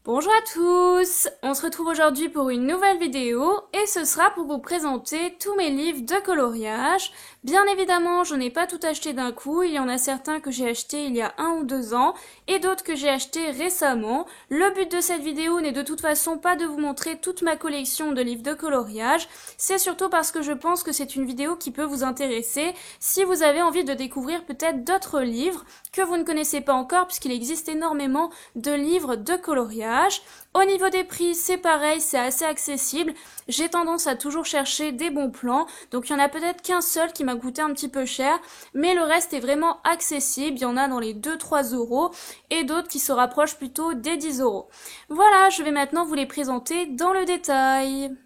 Bonjour à tous, on se retrouve aujourd'hui pour une nouvelle vidéo et ce sera pour vous présenter tous mes livres de coloriage. Bien évidemment, je n'ai pas tout acheté d'un coup, il y en a certains que j'ai achetés il y a 1 ou 2 ans et d'autres que j'ai achetés récemment. Le but de cette vidéo n'est de toute façon pas de vous montrer toute ma collection de livres de coloriage, c'est surtout parce que je pense que c'est une vidéo qui peut vous intéresser si vous avez envie de découvrir peut-être d'autres livres que vous ne connaissez pas encore puisqu'il existe énormément de livres de coloriage. Au niveau des prix, c'est pareil, c'est assez accessible. J'ai tendance à toujours chercher des bons plans, donc il y en a peut-être qu'un seul qui m'a coûté un petit peu cher, mais le reste est vraiment accessible. Il y en a dans les 2-3 euros et d'autres qui se rapprochent plutôt des 10 euros. Voilà, je vais maintenant vous les présenter dans le détail.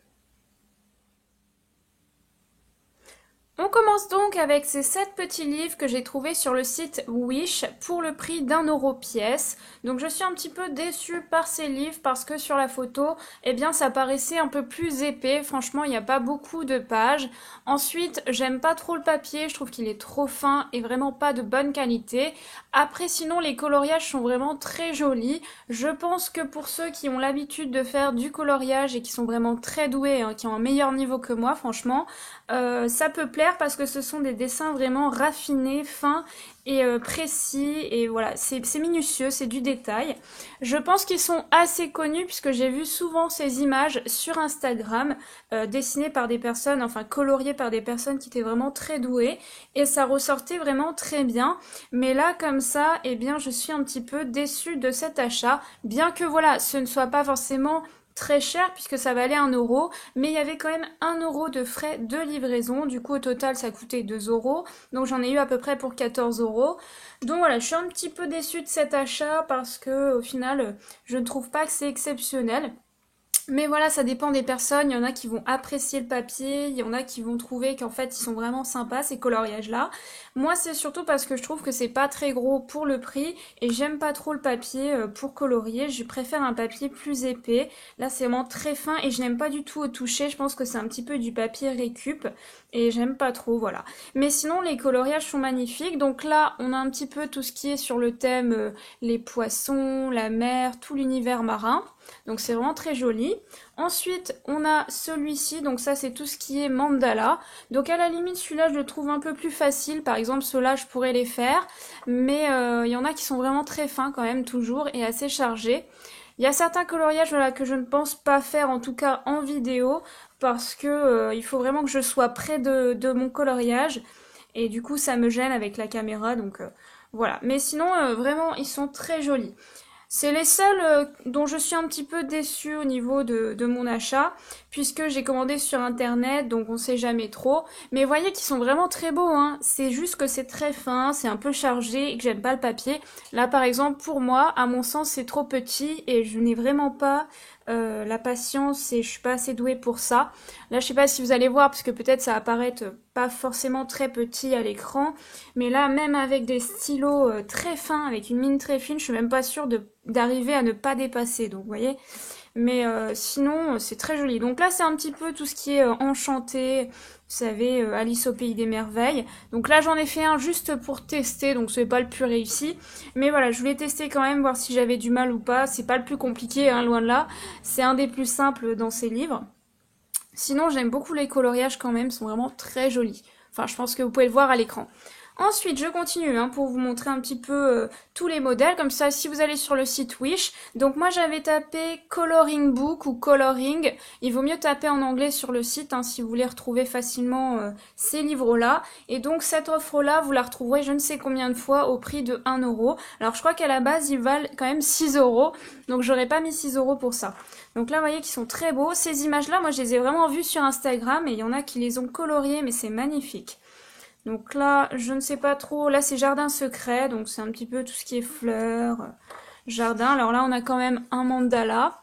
On commence donc avec ces 7 petits livres que j'ai trouvés sur le site Wish pour le prix d'1 € pièce. Donc je suis un petit peu déçue par ces livres parce que sur la photo, eh bien ça paraissait un peu plus épais. Franchement, il n'y a pas beaucoup de pages. Ensuite, j'aime pas trop le papier, je trouve qu'il est trop fin et vraiment pas de bonne qualité. Après, sinon, les coloriages sont vraiment très jolis. Je pense que pour ceux qui ont l'habitude de faire du coloriage et qui sont vraiment très doués, hein, qui ont un meilleur niveau que moi, franchement, ça peut plaire parce que ce sont des dessins vraiment raffinés, fins et précis et voilà, c'est minutieux, c'est du détail. Je pense qu'ils sont assez connus puisque j'ai vu souvent ces images sur Instagram dessinées par des personnes, enfin coloriées par des personnes qui étaient vraiment très douées et ça ressortait vraiment très bien. Mais là comme ça, eh bien je suis un petit peu déçue de cet achat, bien que voilà, ce ne soit pas forcément très cher puisque ça valait 1 €, mais il y avait quand même 1 € de frais de livraison, du coup au total ça coûtait 2 €, donc j'en ai eu à peu près pour 14 €. Donc voilà, je suis un petit peu déçue de cet achat parce que au final je ne trouve pas que c'est exceptionnel. Mais voilà, ça dépend des personnes. Il y en a qui vont apprécier le papier, il y en a qui vont trouver qu'en fait ils sont vraiment sympas ces coloriages-là. Moi, c'est surtout parce que je trouve que c'est pas très gros pour le prix et j'aime pas trop le papier pour colorier. Je préfère un papier plus épais. Là, c'est vraiment très fin et je n'aime pas du tout au toucher. Je pense que c'est un petit peu du papier récup et j'aime pas trop, voilà. Mais sinon, les coloriages sont magnifiques. Donc là, on a un petit peu tout ce qui est sur le thème les poissons, la mer, tout l'univers marin. Donc c'est vraiment très joli. Ensuite, on a celui-ci, donc ça c'est tout ce qui est mandala. Donc à la limite, celui-là je le trouve un peu plus facile. Par exemple, ceux-là je pourrais les faire. Mais il y en a qui sont vraiment très fins quand même, toujours, et assez chargés. Il y a certains coloriages voilà, que je ne pense pas faire, en tout cas en vidéo, parce que il faut vraiment que je sois près de mon coloriage. Et du coup, ça me gêne avec la caméra, donc voilà. Mais sinon, vraiment, ils sont très jolis. C'est les seuls dont je suis un petit peu déçue au niveau de mon achat, puisque j'ai commandé sur internet, donc on sait jamais trop. Mais vous voyez qu'ils sont vraiment très beaux, hein. C'est juste que c'est très fin, c'est un peu chargé et que j'aime pas le papier. Là par exemple, pour moi, à mon sens, c'est trop petit et je n'ai vraiment pas la patience et je suis pas assez douée pour ça. Là, je sais pas si vous allez voir, parce que peut-être ça va paraître pas forcément très petit à l'écran, mais là, même avec des stylos très fins, avec une mine très fine, je suis même pas sûre d'arriver à ne pas dépasser. Donc, vous voyez. Mais sinon, c'est très joli. Donc là, c'est un petit peu tout ce qui est enchanté. Vous savez, Alice au pays des merveilles. Donc là, j'en ai fait un juste pour tester, donc c'est pas le plus réussi. Mais voilà, je voulais tester quand même, voir si j'avais du mal ou pas. C'est pas le plus compliqué, hein, loin de là. C'est un des plus simples dans ces livres. Sinon, j'aime beaucoup les coloriages quand même, ils sont vraiment très jolis. Enfin, je pense que vous pouvez le voir à l'écran. Ensuite, je continue hein, pour vous montrer un petit peu tous les modèles. Comme ça, si vous allez sur le site Wish, donc moi j'avais tapé Coloring Book ou Coloring. Il vaut mieux taper en anglais sur le site hein, si vous voulez retrouver facilement ces livres-là. Et donc cette offre-là, vous la retrouverez je ne sais combien de fois au prix de 1 €. Alors je crois qu'à la base, ils valent quand même 6 €. Donc j'aurais pas mis 6 € pour ça. Donc là, vous voyez qu'ils sont très beaux. Ces images-là, moi je les ai vraiment vues sur Instagram et il y en a qui les ont coloriées, mais c'est magnifique. Donc là, je ne sais pas trop. Là, c'est jardin secret, donc c'est un petit peu tout ce qui est fleurs, jardin. Alors là, on a quand même un mandala.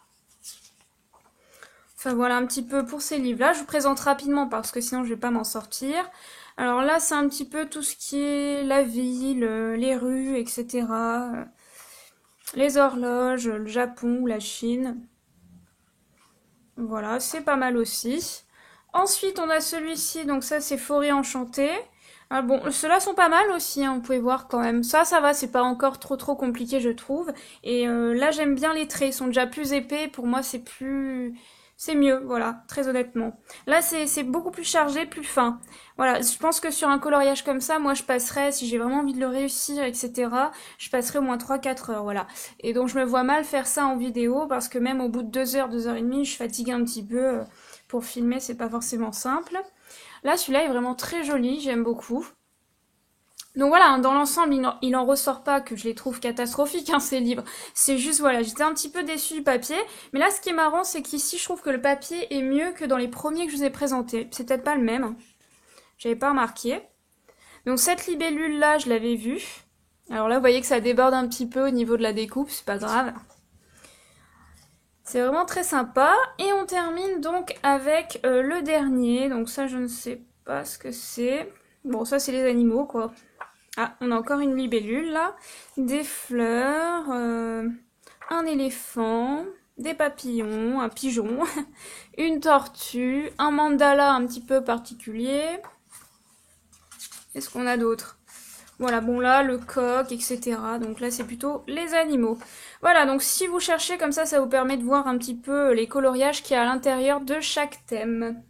Enfin voilà un petit peu pour ces livres-là. Je vous présente rapidement parce que sinon je vais pas m'en sortir. Alors là, c'est un petit peu tout ce qui est la ville, les rues, etc. Les horloges, le Japon ou la Chine. Voilà, c'est pas mal aussi. Ensuite, on a celui-ci, donc ça c'est Forêt enchantée. Ah bon, ceux-là sont pas mal aussi, hein, vous pouvez voir quand même. Ça va, c'est pas encore trop compliqué, je trouve. Et là, j'aime bien les traits, ils sont déjà plus épais. Pour moi, c'est plus... C'est mieux, voilà, très honnêtement. Là, c'est beaucoup plus chargé, plus fin. Voilà, je pense que sur un coloriage comme ça, moi, je passerais, si j'ai vraiment envie de le réussir, etc., je passerais au moins 3-4 heures, voilà. Et donc, je me vois mal faire ça en vidéo, parce que même au bout de 2 heures, 2 heures et demie, je fatigue un petit peu. Pour filmer, c'est pas forcément simple. Là, celui-là est vraiment très joli, j'aime beaucoup. Donc voilà, hein, dans l'ensemble, il en ressort pas que je les trouve catastrophiques, hein, ces livres. C'est juste, voilà, j'étais un petit peu déçue du papier. Mais là, ce qui est marrant, c'est qu'ici, je trouve que le papier est mieux que dans les premiers que je vous ai présentés. C'est peut-être pas le même, hein. J'avais pas remarqué. Donc cette libellule-là, je l'avais vue. Alors là, vous voyez que ça déborde un petit peu au niveau de la découpe, c'est pas grave. C'est vraiment très sympa. Et on termine donc avec le dernier. Donc ça, je ne sais pas ce que c'est. Bon, ça, c'est les animaux, quoi. Ah, on a encore une libellule, là. Des fleurs, un éléphant, des papillons, un pigeon, une tortue, un mandala un petit peu particulier. Qu'est-ce qu'on a d'autre? Voilà, bon là, le coq, etc. Donc là, c'est plutôt les animaux. Voilà, donc si vous cherchez comme ça vous permet de voir un petit peu les coloriages qu'il y a à l'intérieur de chaque thème.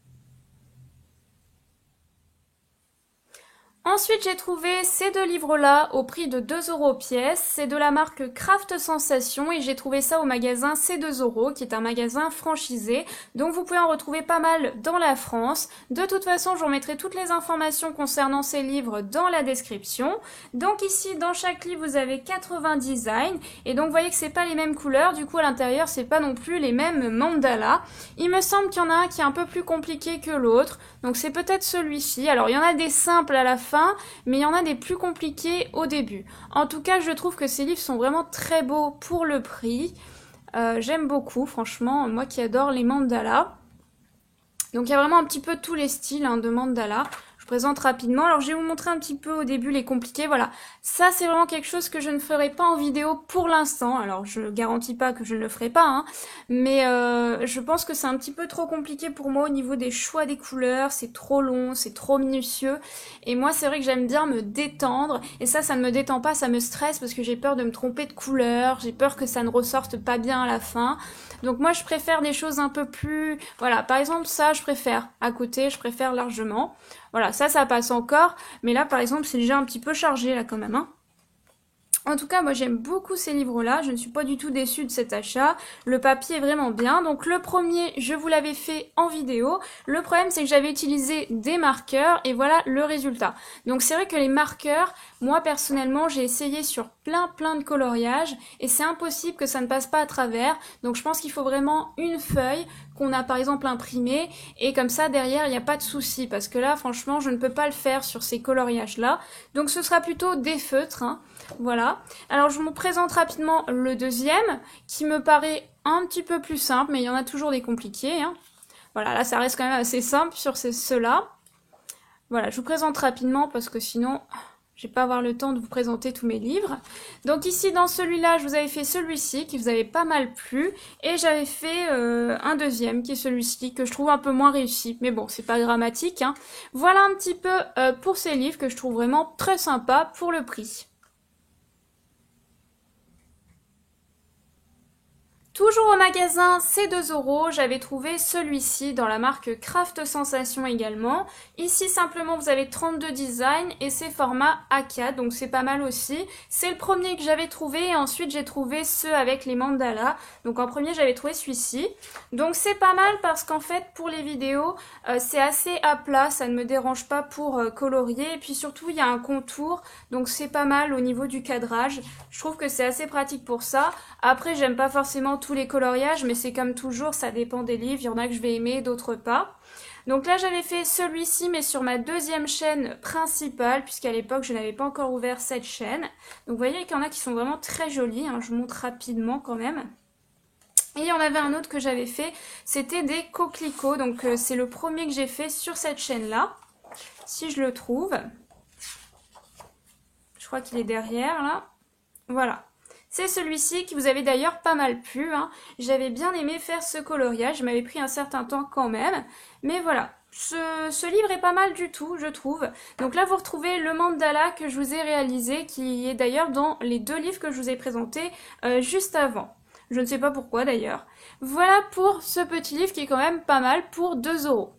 Ensuite, j'ai trouvé ces deux livres-là au prix de 2 € pièce. C'est de la marque Craft Sensation et j'ai trouvé ça au magasin C2 € qui est un magasin franchisé. Donc vous pouvez en retrouver pas mal dans la France. De toute façon, je vous remettrai toutes les informations concernant ces livres dans la description. Donc ici, dans chaque livre, vous avez 80 designs. Et donc vous voyez que c'est pas les mêmes couleurs. Du coup, à l'intérieur, c'est pas non plus les mêmes mandalas. Il me semble qu'il y en a un qui est un peu plus compliqué que l'autre. Donc c'est peut-être celui-ci. Alors il y en a des simples à la fin, mais il y en a des plus compliqués au début. En tout cas, je trouve que ces livres sont vraiment très beaux pour le prix. J'aime beaucoup, franchement, moi qui adore les mandalas. Donc il y a vraiment un petit peu tous les styles de mandala. Je présente rapidement. Alors je vais vous montrer un petit peu au début les compliqués. Voilà, ça c'est vraiment quelque chose que je ne ferai pas en vidéo pour l'instant. Alors je garantis pas que je ne le ferai pas, hein, mais je pense que c'est un petit peu trop compliqué pour moi au niveau des choix des couleurs. C'est trop long, c'est trop minutieux. Et moi c'est vrai que j'aime bien me détendre. Et ça ne me détend pas, ça me stresse parce que j'ai peur de me tromper de couleur. J'ai peur que ça ne ressorte pas bien à la fin. Donc moi je préfère des choses un peu plus... Voilà, par exemple ça je préfère. À côté, je préfère largement. Voilà, ça passe encore. Mais là par exemple c'est déjà un petit peu chargé là quand même, hein. En tout cas, moi j'aime beaucoup ces livres-là, je ne suis pas du tout déçue de cet achat. Le papier est vraiment bien. Donc le premier, je vous l'avais fait en vidéo. Le problème, c'est que j'avais utilisé des marqueurs et voilà le résultat. Donc c'est vrai que les marqueurs, moi personnellement, j'ai essayé sur plein de coloriages et c'est impossible que ça ne passe pas à travers. Donc je pense qu'il faut vraiment une feuille qu'on a par exemple imprimée et comme ça derrière il n'y a pas de souci parce que là franchement je ne peux pas le faire sur ces coloriages là. Donc ce sera plutôt des feutres, hein. Voilà. Alors je vous présente rapidement le deuxième, qui me paraît un petit peu plus simple, mais il y en a toujours des compliqués, hein. Voilà, là ça reste quand même assez simple sur ceux-là. Voilà, je vous présente rapidement parce que sinon je vais pas avoir le temps de vous présenter tous mes livres. Donc ici dans celui-là, je vous avais fait celui-ci qui vous avait pas mal plu et j'avais fait un deuxième qui est celui-ci que je trouve un peu moins réussi. Mais bon, c'est pas dramatique, hein. Voilà un petit peu pour ces livres que je trouve vraiment très sympas pour le prix. Toujours au magasin C2 €, j'avais trouvé celui-ci dans la marque Craft Sensation également. Ici simplement vous avez 32 designs et c'est format A4, donc c'est pas mal aussi. C'est le premier que j'avais trouvé et ensuite j'ai trouvé ceux avec les mandalas. Donc en premier j'avais trouvé celui-ci. Donc c'est pas mal parce qu'en fait pour les vidéos c'est assez à plat, ça ne me dérange pas pour colorier. Et puis surtout il y a un contour, donc c'est pas mal au niveau du cadrage. Je trouve que c'est assez pratique pour ça. Après j'aime pas forcément tous les coloriages, mais c'est comme toujours, ça dépend des livres, il y en a que je vais aimer, d'autres pas. Donc là j'avais fait celui-ci mais sur ma deuxième chaîne principale, puisqu'à l'époque je n'avais pas encore ouvert cette chaîne. Donc vous voyez qu'il y en a qui sont vraiment très jolis, hein, je vous montre rapidement quand même. Et il y en avait un autre que j'avais fait, c'était des coquelicots, donc c'est le premier que j'ai fait sur cette chaîne-là, si je le trouve. Je crois qu'il est derrière là, voilà. C'est celui-ci qui vous avait d'ailleurs pas mal plu, hein. J'avais bien aimé faire ce coloriage, il m'avait pris un certain temps quand même, mais voilà. Ce livre est pas mal du tout, je trouve. Donc là, vous retrouvez le mandala que je vous ai réalisé, qui est d'ailleurs dans les deux livres que je vous ai présentés juste avant. Je ne sais pas pourquoi d'ailleurs. Voilà pour ce petit livre qui est quand même pas mal pour 2 €.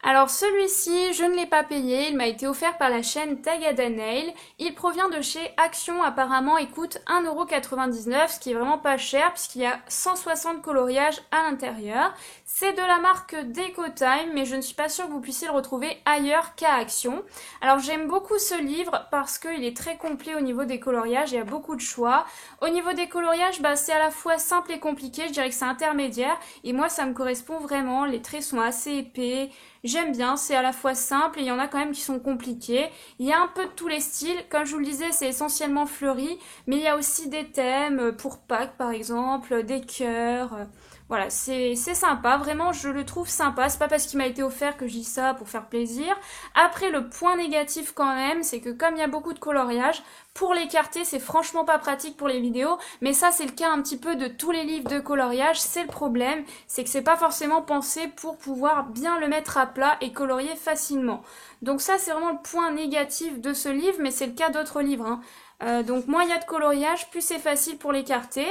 Alors celui-ci, je ne l'ai pas payé, il m'a été offert par la chaîne Tagada Nail. Il provient de chez Action apparemment et coûte 1,99 €, ce qui est vraiment pas cher puisqu'il y a 160 coloriages à l'intérieur. C'est de la marque Decotime, mais je ne suis pas sûre que vous puissiez le retrouver ailleurs qu'à Action. Alors j'aime beaucoup ce livre parce qu'il est très complet au niveau des coloriages, il y a beaucoup de choix. Au niveau des coloriages, c'est à la fois simple et compliqué, je dirais que c'est intermédiaire, et moi ça me correspond vraiment, les traits sont assez épais. J'aime bien, c'est à la fois simple et il y en a quand même qui sont compliqués. Il y a un peu de tous les styles, comme je vous le disais, c'est essentiellement fleuri, mais il y a aussi des thèmes pour Pâques par exemple, des cœurs. Voilà, c'est sympa, vraiment je le trouve sympa, c'est pas parce qu'il m'a été offert que je dis ça pour faire plaisir. Après le point négatif quand même, c'est que comme il y a beaucoup de coloriage, pour l'écarter c'est franchement pas pratique pour les vidéos, mais ça c'est le cas un petit peu de tous les livres de coloriage, c'est le problème, c'est que c'est pas forcément pensé pour pouvoir bien le mettre à plat et colorier facilement. Donc ça c'est vraiment le point négatif de ce livre, mais c'est le cas d'autres livres, hein. Donc moins il y a de coloriage, plus c'est facile pour l'écarter.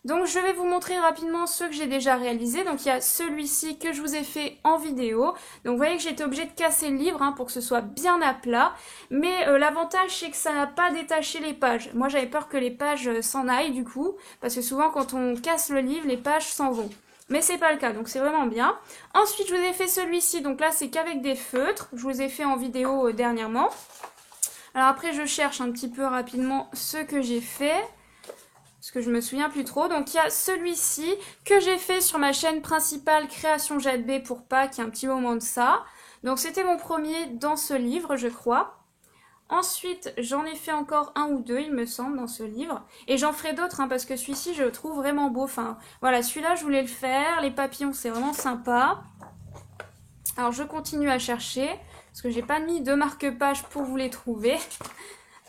Donc je vais vous montrer rapidement ceux que j'ai déjà réalisés. Donc il y a celui-ci que je vous ai fait en vidéo. Donc vous voyez que j'ai été obligée de casser le livre pour que ce soit bien à plat. Mais l'avantage c'est que ça n'a pas détaché les pages. Moi j'avais peur que les pages s'en aillent du coup. Parce que souvent quand on casse le livre, les pages s'en vont. Mais c'est pas le cas, donc c'est vraiment bien. Ensuite je vous ai fait celui-ci. Donc là c'est qu'avec des feutres. Je vous ai fait en vidéo dernièrement. Alors après, je cherche un petit peu rapidement ce que j'ai fait, parce que je me souviens plus trop. Donc il y a celui-ci que j'ai fait sur ma chaîne principale Création Jade B pour Pâques, il y a un petit moment de ça. Donc c'était mon premier dans ce livre, je crois. Ensuite, j'en ai fait encore un ou deux, il me semble, dans ce livre. Et j'en ferai d'autres, parce que celui-ci, je le trouve vraiment beau. Enfin, voilà, celui-là, je voulais le faire. Les papillons, c'est vraiment sympa. Alors, je continue à chercher. Parce que j'ai pas mis de marque-page pour vous les trouver.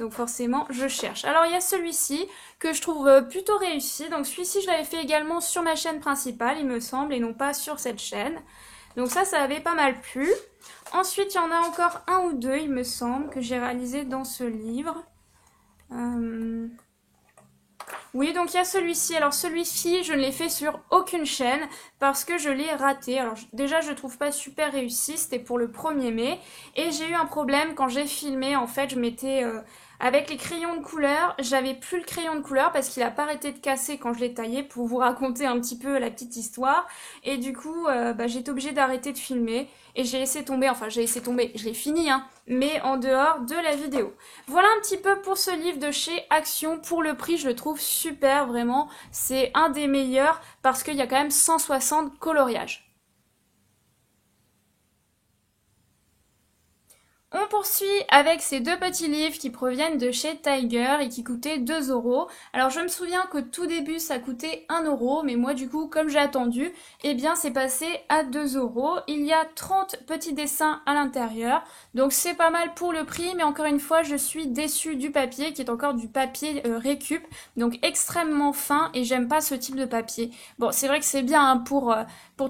Donc forcément, je cherche. Alors il y a celui-ci que je trouve plutôt réussi. Donc celui-ci, je l'avais fait également sur ma chaîne principale, il me semble, et non pas sur cette chaîne. Donc ça avait pas mal plu. Ensuite, il y en a encore un ou deux, il me semble, que j'ai réalisé dans ce livre. Oui, donc il y a celui-ci. Alors celui-ci, je ne l'ai fait sur aucune chaîne parce que je l'ai raté. Alors déjà, je le trouve pas super réussi. C'était pour le 1er mai. Et j'ai eu un problème quand j'ai filmé. En fait, je m'étais... avec les crayons de couleur, j'avais plus le crayon de couleur parce qu'il a pas arrêté de casser quand je l'ai taillé pour vous raconter un petit peu la petite histoire. Et du coup, j'ai été obligée d'arrêter de filmer et j'ai laissé tomber, enfin j'ai laissé tomber, je l'ai fini, mais en dehors de la vidéo. Voilà un petit peu pour ce livre de chez Action. Pour le prix, je le trouve super, vraiment. C'est un des meilleurs parce qu'il y a quand même 160 coloriages. On poursuit avec ces deux petits livres qui proviennent de chez Tiger et qui coûtaient 2 €. Alors je me souviens qu'au tout début ça coûtait 1 €, mais moi du coup comme j'ai attendu, eh bien c'est passé à 2 €. Il y a 30 petits dessins à l'intérieur, donc c'est pas mal pour le prix, mais encore une fois je suis déçue du papier qui est encore du papier récup, donc extrêmement fin et j'aime pas ce type de papier. Bon c'est vrai que c'est bien pour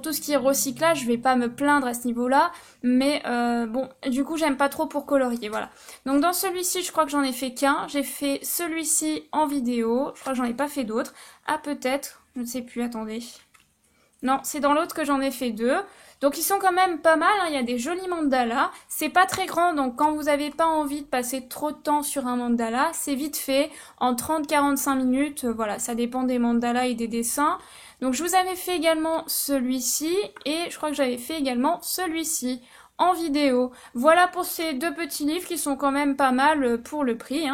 tout ce qui est recyclage, je vais pas me plaindre à ce niveau-là, mais bon du coup j'aime pas trop pour colorier, voilà. Donc dans celui-ci, je crois que j'en ai fait qu'un. J'ai fait celui-ci en vidéo. Je crois que j'en ai pas fait d'autres. Ah, peut-être. Je ne sais plus, attendez. Non, c'est dans l'autre que j'en ai fait deux. Donc ils sont quand même pas mal, il y a des jolis mandalas. C'est pas très grand, donc quand vous n'avez pas envie de passer trop de temps sur un mandala, c'est vite fait, en 30-45 minutes, voilà, ça dépend des mandalas et des dessins. Donc je vous avais fait également celui-ci, et je crois que j'avais fait également celui-ci en vidéo. Voilà pour ces deux petits livres qui sont quand même pas mal pour le prix.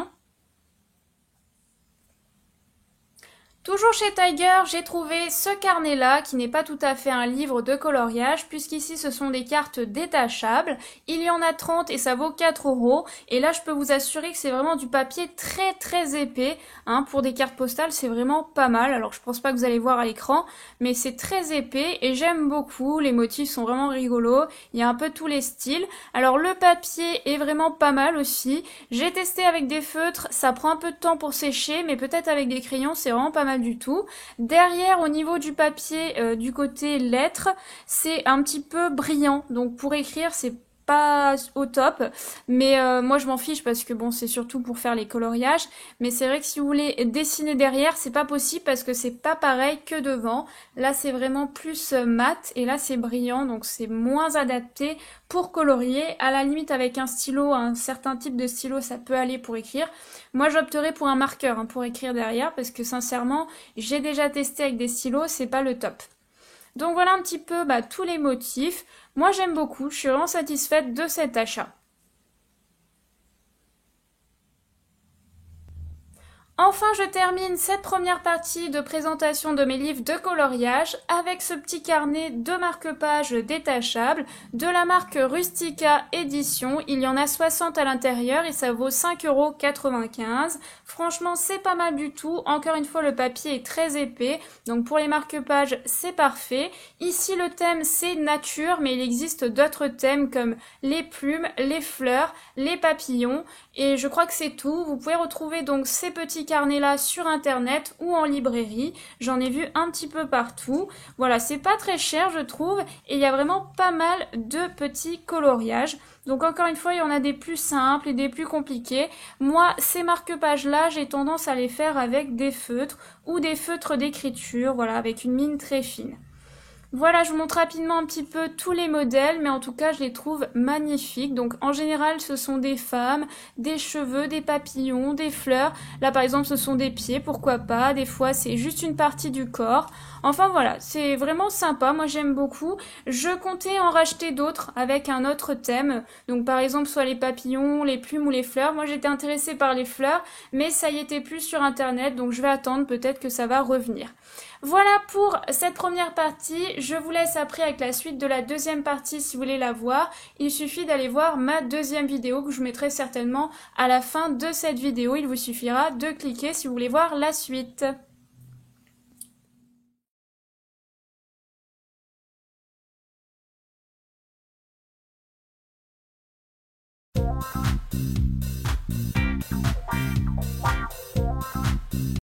Toujours chez Tiger, j'ai trouvé ce carnet-là, qui n'est pas tout à fait un livre de coloriage, puisqu'ici ce sont des cartes détachables. Il y en a 30 et ça vaut 4 euros. Et là, je peux vous assurer que c'est vraiment du papier très très épais. Hein, pour des cartes postales, c'est vraiment pas mal. Alors, je pense pas que vous allez voir à l'écran, mais c'est très épais et j'aime beaucoup. Les motifs sont vraiment rigolos. Il y a un peu tous les styles. Alors, le papier est vraiment pas mal aussi. J'ai testé avec des feutres, ça prend un peu de temps pour sécher, mais peut-être avec des crayons, c'est vraiment pas mal du tout. Derrière, au niveau du papier, du côté lettres, c'est un petit peu brillant. Donc pour écrire, c'est pas au top, mais moi je m'en fiche parce que bon, c'est surtout pour faire les coloriages. Mais c'est vrai que si vous voulez dessiner derrière, c'est pas possible parce que c'est pas pareil que devant. Là, c'est vraiment plus mat et là c'est brillant, donc c'est moins adapté pour colorier. À la limite, avec un stylo, un certain type de stylo, ça peut aller pour écrire. Moi, j'opterais pour un marqueur hein, pour écrire derrière parce que sincèrement, j'ai déjà testé avec des stylos, c'est pas le top. Donc voilà un petit peu tous les motifs. Moi j'aime beaucoup, je suis vraiment satisfaite de cet achat. Enfin, je termine cette première partie de présentation de mes livres de coloriage avec ce petit carnet de marque-page détachable de la marque Rustica Édition. Il y en a 60 à l'intérieur et ça vaut 5,95 €. Franchement, c'est pas mal du tout. Encore une fois, le papier est très épais. Donc pour les marque-pages, c'est parfait. Ici, le thème, c'est nature, mais il existe d'autres thèmes comme les plumes, les fleurs, les papillons. Et je crois que c'est tout. Vous pouvez retrouver donc ces petits carnets-là sur internet ou en librairie. J'en ai vu un petit peu partout. Voilà, c'est pas très cher, je trouve. Et il y a vraiment pas mal de petits coloriages. Donc encore une fois, il y en a des plus simples et des plus compliqués. Moi, ces marque-pages-là, j'ai tendance à les faire avec des feutres ou des feutres d'écriture, voilà, avec une mine très fine. Voilà, je vous montre rapidement un petit peu tous les modèles, mais en tout cas, je les trouve magnifiques. Donc, en général, ce sont des femmes, des cheveux, des papillons, des fleurs. Là, par exemple, ce sont des pieds, pourquoi pas. Des fois, c'est juste une partie du corps. Enfin, voilà, c'est vraiment sympa. Moi, j'aime beaucoup. Je comptais en racheter d'autres avec un autre thème. Donc, par exemple, soit les papillons, les plumes ou les fleurs. Moi, j'étais intéressée par les fleurs, mais ça y était plus sur Internet. Donc, je vais attendre. Peut-être que ça va revenir. Voilà pour cette première partie. Je vous laisse après avec la suite de la deuxième partie si vous voulez la voir. Il suffit d'aller voir ma deuxième vidéo que je mettrai certainement à la fin de cette vidéo. Il vous suffira de cliquer si vous voulez voir la suite.